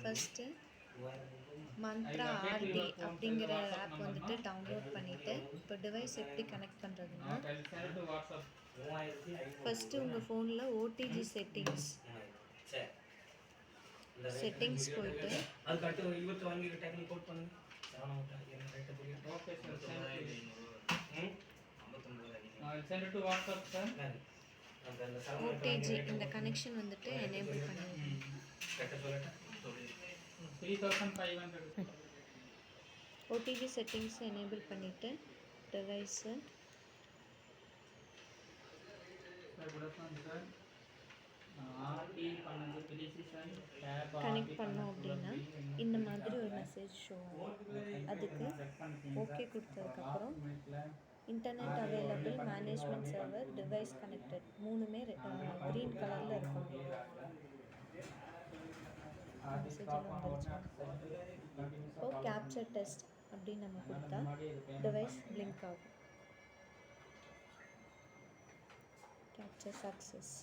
First Mantra RT அப்படிங்கிற app வந்துட்டு download பண்ணிவிட்டு இப்போ டிவைஸ் எப்படி கனெக்ட் பண்ணுறதுன்னா ஃபஸ்ட்டு உங்கள் ஃபோனில் ஓடிஜி செட்டிங்ஸ் போயிட்டு ஓடிஜி இந்த கனெக்ஷன் வந்துட்டு எனேபிள் பண்ணிடுங்க. 3500 ஓடிஜி செட்டிங்ஸ் எனேபிள் பண்ணிவிட்டு டிவைஸு கனெக்ட் பண்ணோம் அப்படின்னா இந்த மாதிரி ஒரு மெசேஜ் ஷோ ஆகும். அதுக்கு ஓகே கொடுத்ததுக்கப்புறம் internet available management server device connected மூணுமே க்ரீன் கலரில் இருக்கும். மெசேஜ் வந்துருச்சு. இப்போ கேப்சர் டெஸ்ட் அப்படின்னு நம்ம கொடுத்தா டிவைஸ் பிளிங்க் ஆகும். Capture success.